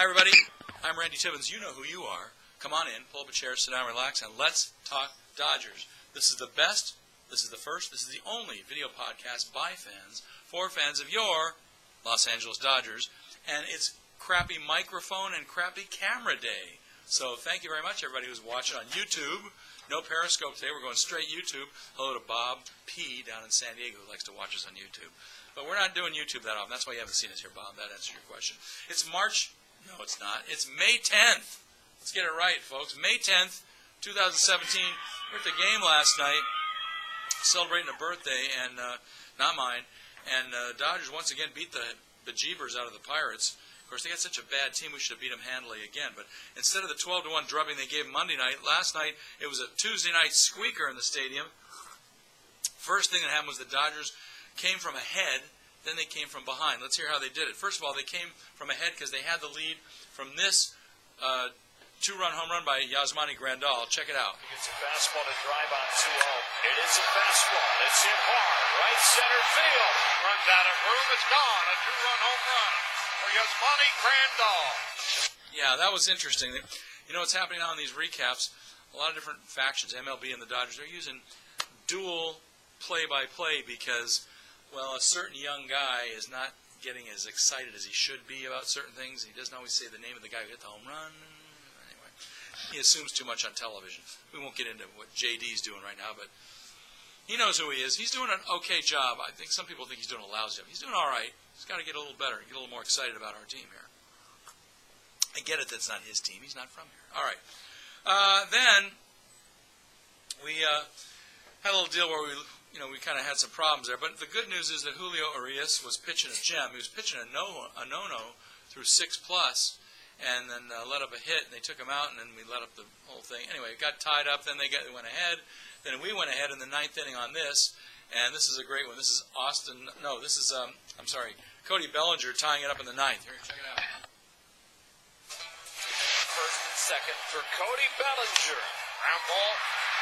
everybody. I'm Randy Tibbins. You know who you are. Come on in, pull up a chair, sit down, relax, and let's talk Dodgers. This is the best, this is the first, this is the only video podcast by fans, for fans of your Los Angeles Dodgers. And it's crappy microphone and crappy camera day. So thank you very much, everybody who's watching on YouTube. No Periscope today. We're going straight YouTube. Hello to Bob P. down in San Diego who likes to watch us on YouTube. But we're not doing YouTube that often. That's why you haven't seen us here, Bob. That answers your question. It's March. No, it's not. It's May 10th. Let's get it right, folks. May 10th, 2017. We're at the game last night, celebrating a birthday, and not mine. And Dodgers once again beat the bejeebers out of the Pirates. Of course, they got such a bad team, we should have beat them handily again. But instead of the 12-1 drubbing they gave Monday night, last night it was a Tuesday night squeaker in the stadium. First thing that happened was the Dodgers came from ahead, then they came from behind. Let's hear how they did it. First of all, they came from ahead because they had the lead from this two-run home run by Yasmani Grandal. Check it out. He gets a fastball to drive on 2-0. It is a fastball. It's hit hard. Right center field. Runs out of room. It's gone. A two-run home run for Yasmani Grandal. Yeah, that was interesting. You know what's happening now in these recaps? A lot of different factions, MLB and the Dodgers, they're using dual play-by-play because, well, a certain young guy is not getting as excited as he should be about certain things. He doesn't always say the name of the guy who hit the home run. Anyway, he assumes too much on television. We won't get into what JD's doing right now, but he knows who he is. He's doing an okay job. I think some people think he's doing a lousy job. He's doing all right. He's got to get a little better, get a little more excited about our team here. I get it that's not his team. He's not from here. All right. Then we had a little deal where we kind of had some problems there. But the good news is that Julio Urias was pitching a gem. He was pitching a no-no through 6+, and then let up a hit, and they took him out, and then we let up the whole thing. Anyway, it got tied up. Then they went ahead. Then we went ahead in the 9th inning on this, and this is a great one. This is Cody Bellinger tying it up in the 9th. Here, check it out. First and second for Cody Bellinger. Ground ball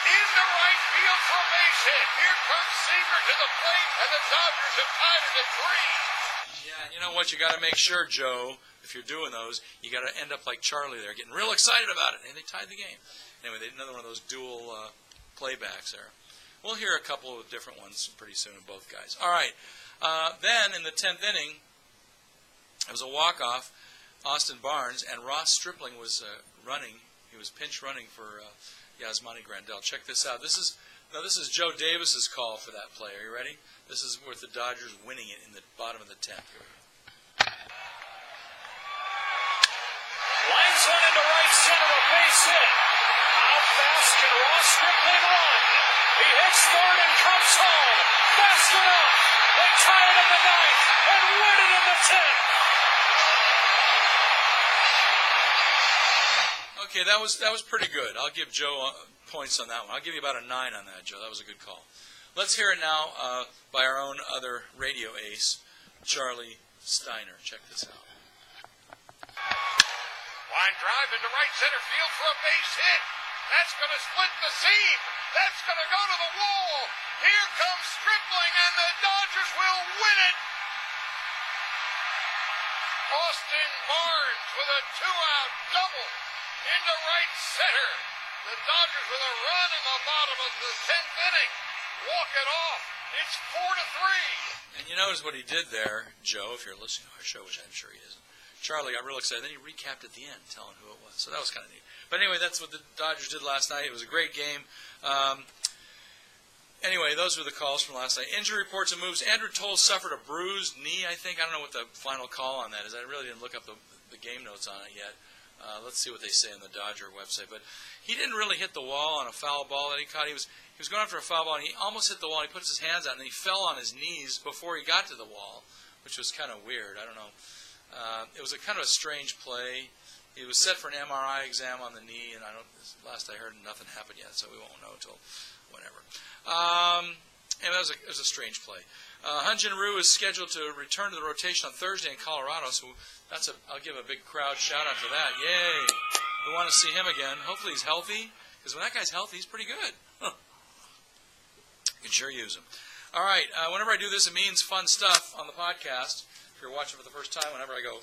into right field for a base hit. Here comes Seager to the plate, and the Dodgers have tied it at 3. Yeah, you know what? You got to make sure, Joe, if you're doing those, you got to end up like Charlie there, getting real excited about it, and they tied the game. Anyway, another one of those dual playbacks there. We'll hear a couple of different ones pretty soon of both guys. All right. Then in the 10th inning, it was a walk-off, Austin Barnes, and Ross Stripling was running. He was pinch running for Yasmani Grandal. Check this out. This is Joe Davis's call for that play. Are you ready? This is with the Dodgers winning it in the bottom of the 10th. Here we go. Lines one into right center, a base hit. How fast can Ross Stripling run? He hits third and comes home. Fast enough. They tie it in the 9th and win it in the 10th. Okay, that was pretty good. I'll give Joe points on that one. I'll give you about a 9 on that, Joe. That was a good call. Let's hear it now by our own other radio ace, Charlie Steiner. Check this out. Line drive into right center field for a base hit. That's going to split the seam. That's going to go to the wall. Here comes Stripling, and the Dodgers will win it. Austin Barnes with a 2-out double into right center. The Dodgers with a run in the bottom of the 10th inning. Walk it off. It's 4-3. And you notice what he did there, Joe, if you're listening to our show, which I'm sure he isn't. Charlie got real excited. Then he recapped at the end, telling who it was. So that was kind of neat. But anyway, that's what the Dodgers did last night. It was a great game. Anyway, those were the calls from last night. Injury reports and moves. Andrew Toll suffered a bruised knee, I think. I don't know what the final call on that is. I really didn't look up the game notes on it yet. Let's see what they say on the Dodger website. But he didn't really hit the wall on a foul ball that he caught. He was going after a foul ball, and he almost hit the wall. He puts his hands out, and he fell on his knees before he got to the wall, which was kind of weird. I don't know. It was a kind of a strange play. He was set for an MRI exam on the knee, and last I heard, nothing happened yet, so we won't know until whenever. And it was a strange play. Hyun-Jin Ryu is scheduled to return to the rotation on Thursday in Colorado, so I'll give a big crowd shout-out to that. Yay! We want to see him again. Hopefully he's healthy, because when that guy's healthy, he's pretty good. You can sure use him. All right, whenever I do this, it means fun stuff on the podcast. If you're watching for the first time, whenever I go,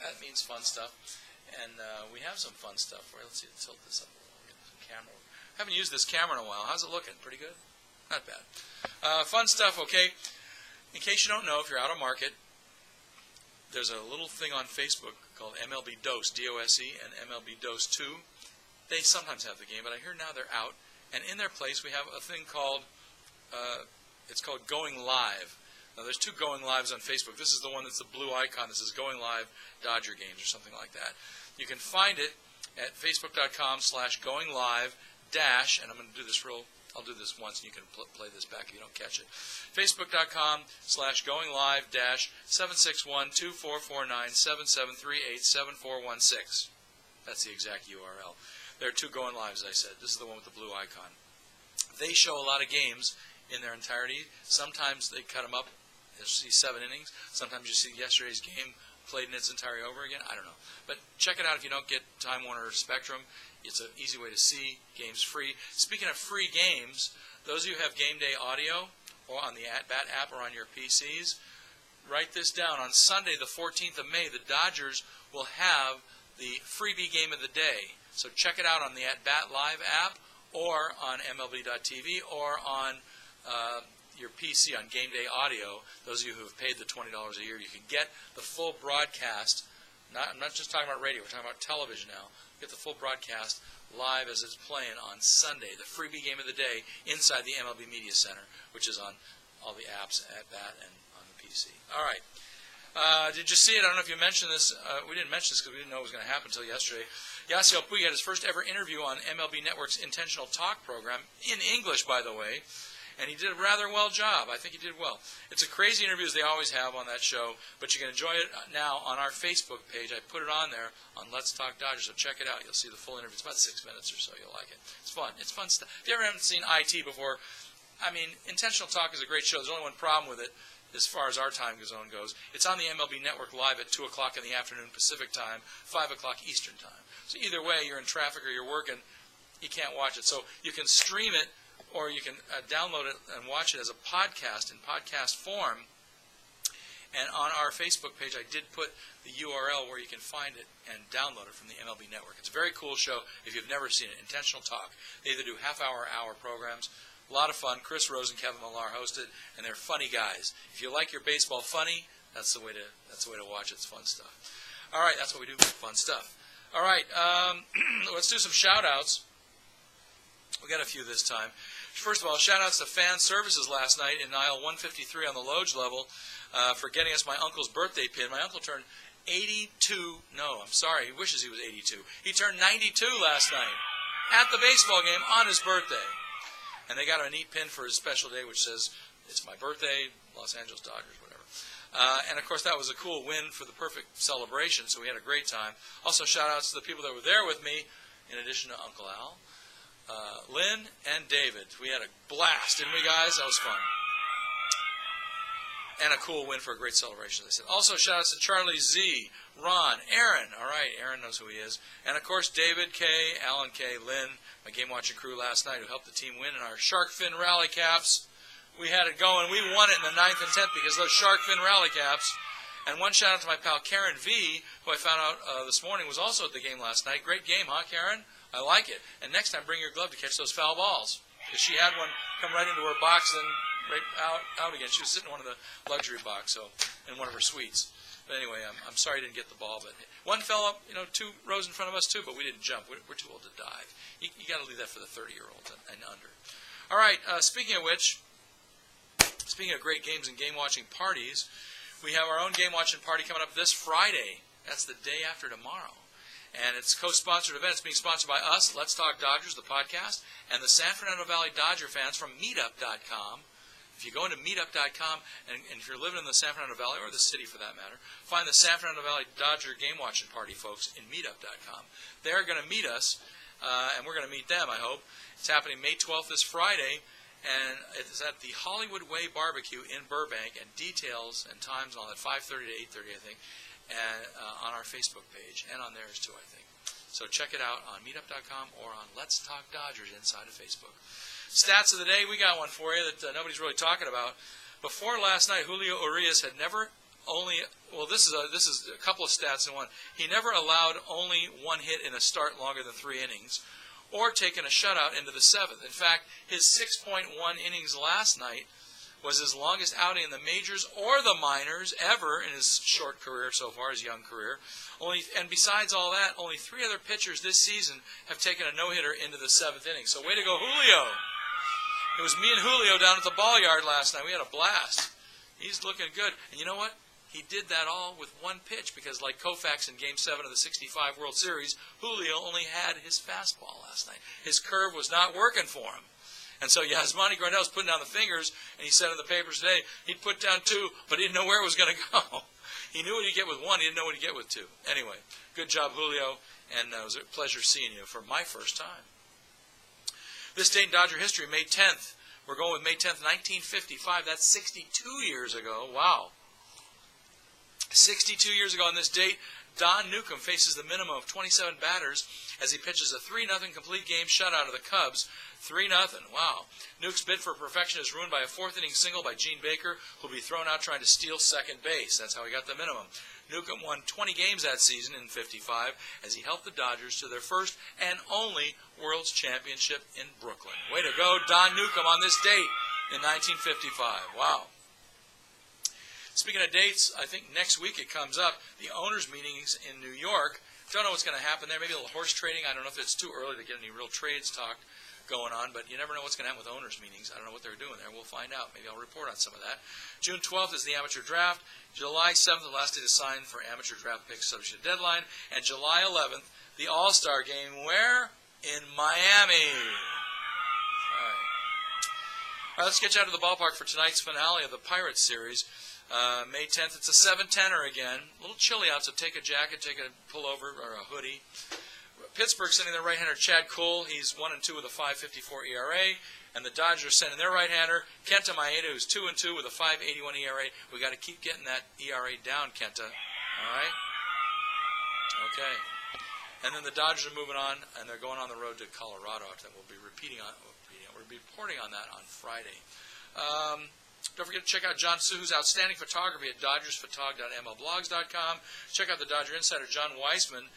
that means fun stuff. And we have some fun stuff. Let's see, tilt this up a little. Get some camera. I haven't used this camera in a while. How's it looking? Pretty good? Not bad. Fun stuff, okay? In case you don't know, if you're out of market, there's a little thing on Facebook called MLB Dose, D-O-S-E, and MLB Dose 2. They sometimes have the game, but I hear now they're out. And in their place, we have a thing called, it's called Going Live. Now, there's two Going Lives on Facebook. This is the one that's the blue icon. This is Going Live Dodger Games or something like that. You can find it at facebook.com/goinglive- and I'm going to do this I'll do this once and you can play this back if you don't catch it. Facebook.com/goinglive- 761-2449-7738-7416. That's the exact URL. There are two Going Lives, as I said. This is the one with the blue icon. They show a lot of games in their entirety. Sometimes they cut them up. You see 7 innings. Sometimes you see yesterday's game played in its entirety over again. I don't know. But check it out if you don't get Time Warner Spectrum. It's an easy way to see. Games free. Speaking of free games, those of you who have Game Day Audio or on the At-Bat app or on your PCs, write this down. On Sunday, the 14th of May, the Dodgers will have the freebie game of the day. So check it out on the At-Bat Live app or on MLB.tv or on your PC on Game Day Audio. Those of you who have paid the $20 a year, you can get the full broadcast. I'm not just talking about radio. We're talking about television now. Get the full broadcast live as it's playing on Sunday, the freebie game of the day inside the MLB Media Center, which is on all the apps at that and on the PC. All right. Did you see it? I don't know if you mentioned this. We didn't mention this because we didn't know it was going to happen until yesterday. Yasiel Puig had his first ever interview on MLB Network's Intentional Talk program, in English, by the way, and he did a rather well job. I think he did well. It's a crazy interview, as they always have on that show, but you can enjoy it now on our Facebook page. I put it on there on Let's Talk Dodgers, so check it out. You'll see the full interview. It's about 6 minutes or so. You'll like it. It's fun. It's fun stuff. If you ever haven't seen IT before, I mean, Intentional Talk is a great show. There's only one problem with it. As far as our time zone goes, it's on the MLB Network live at 2 o'clock in the afternoon Pacific time, 5 o'clock Eastern time. So either way, you're in traffic or you're working, you can't watch it. So you can stream it or you can download it and watch it as a podcast in podcast form. And on our Facebook page, I did put the URL where you can find it and download it from the MLB Network. It's a very cool show if you've never seen it. Intentional Talk. They either do half-hour or hour programs. A lot of fun. Chris Rose and Kevin Millar hosted, and they're funny guys. If you like your baseball funny, that's the way to watch it. It's fun stuff. All right, that's what we do. Fun stuff. All right, let's do some shout-outs. We got a few this time. First of all, shout-outs to Fan Services last night in aisle 153 on the Loge level for getting us my uncle's birthday pin. My uncle turned 82. No, I'm sorry. He wishes he was 82. He turned 92 last night at the baseball game on his birthday. And they got him a neat pin for his special day, which says, "It's my birthday, Los Angeles Dodgers," whatever. And, of course, that was a cool win for the perfect celebration, so we had a great time. Also, shout-outs to the people that were there with me, in addition to Uncle Al, Lynn, and David. We had a blast, didn't we, guys? That was fun. And a cool win for a great celebration, as I said. Also, shout-outs to Charlie Z, Ron, Aaron. All right, Aaron knows who he is. And, of course, David K., Alan K., Lynn, my game-watching crew last night who helped the team win in our Shark Fin Rally Caps. We had it going. We won it in the 9th and 10th because of those Shark Fin Rally Caps. And one shout-out to my pal Karen V., who I found out this morning was also at the game last night. Great game, huh, Karen? I like it. And next time, bring your glove to catch those foul balls. Because she had one come right into her box and right out again. She was sitting in one of the luxury box, so in one of her suites. But anyway, I'm sorry I didn't get the ball. But one fell up, 2 rows in front of us, too, but we didn't jump. We're too old to dive. You got to leave that for the 30-year-olds and under. All right, speaking of which, speaking of great games and game-watching parties, we have our own game-watching party coming up this Friday. That's the day after tomorrow. And it's co-sponsored event. It's being sponsored by us, Let's Talk Dodgers, the podcast, and the San Fernando Valley Dodger fans from Meetup.com. If you go into Meetup.com, and if you're living in the San Fernando Valley, or the city for that matter, find the San Fernando Valley Dodger game-watching party, folks, in Meetup.com. They're going to meet us, and we're going to meet them, I hope. It's happening May 12th, this Friday, and it's at the Hollywood Way Barbecue in Burbank, and details and times and all that, 5:30 to 8:30, I think, and on our Facebook page, and on theirs too, I think. So check it out on Meetup.com or on Let's Talk Dodgers inside of Facebook. Stats of the day, we got one for you that nobody's really talking about. Before last night, Julio Urias had never this is a couple of stats in one. He never allowed only one hit in a start longer than 3 innings, or taken a shutout into the 7th. In fact, his 6.1 innings last night was his longest outing in the majors or the minors ever in his short career so far, his young career. And besides all that, only 3 other pitchers this season have taken a no-hitter into the 7th inning. So way to go, Julio. It was me and Julio down at the ball yard last night. We had a blast. He's looking good. And you know what? He did that all with one pitch because, like Koufax in Game 7 of the '65 World Series, Julio only had his fastball last night. His curve was not working for him. And so Yasmani Grandal was putting down the fingers, and he said in the papers today he'd put down 2, but he didn't know where it was going to go. He knew what he'd get with 1. He didn't know what he'd get with 2. Anyway, good job, Julio, and it was a pleasure seeing you for my first time. This date in Dodger history, May 10th. We're going with May 10th, 1955. That's 62 years ago. Wow. 62 years ago on this date, Don Newcomb faces the minimum of 27 batters as he pitches a 3-0 complete game shutout of the Cubs. 3-0. Wow. Nuke's bid for perfection is ruined by a 4th-inning single by Gene Baker, who will be thrown out trying to steal second base. That's how he got the minimum. Newcomb won 20 games that season in '55 as he helped the Dodgers to their first and only World's Championship in Brooklyn. Way to go, Don Newcomb, on this date in 1955. Wow. Speaking of dates, I think next week it comes up, the owners' meetings in New York. Don't know what's going to happen there. Maybe a little horse trading. I don't know if it's too early to get any real trades talk going on, but you never know what's going to happen with owners' meetings. I don't know what they're doing there. We'll find out. Maybe I'll report on some of that. June 12th is the amateur draft. July 7th, the last day to sign for amateur draft picks subject to deadline. And July 11th, the All-Star game. Where? In Miami. All right, let's get you out of the ballpark for tonight's finale of the Pirates series. May 10th, it's a 7-10er again. A little chilly out, so take a jacket, take a pullover or a hoodie. Pittsburgh sending their right-hander Chad Cole. He's 1-2 with a 5.54 ERA. And the Dodgers sending their right-hander Kenta Maeda, who's 2-2 with a 5.81 ERA. We got to keep getting that ERA down, Kenta. All right? Okay. And then the Dodgers are moving on, and they're going on the road to Colorado. That we'll be reporting on that on Friday. Don't forget to check out John Suh's outstanding photography at dodgersphotog.mlblogs.com. Check out the Dodger Insider, John Weissman,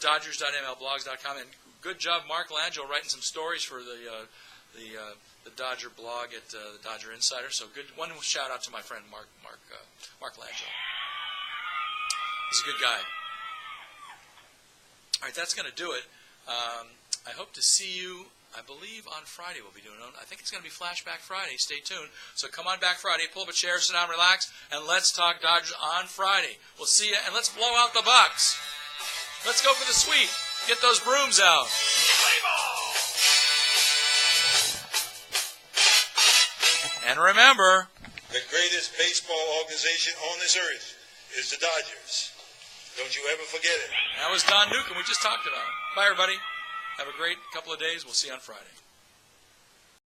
dodgers.mlblogs.com. And good job, Mark Langell, writing some stories for the Dodger blog at the Dodger Insider. So good. One shout out to my friend Mark Langell. He's a good guy. All right, that's going to do it. I hope to see you. I believe on Friday we'll be doing it. I think it's going to be Flashback Friday. Stay tuned. So come on back Friday, pull up a chair, sit down, relax, and let's talk Dodgers on Friday. We'll see you, and let's blow out the Bucks. Let's go for the sweep. Get those brooms out. And remember, the greatest baseball organization on this earth is the Dodgers. Don't you ever forget it. That was Don Newcomb we just talked about. Bye, everybody. Have a great couple of days. We'll see you on Friday.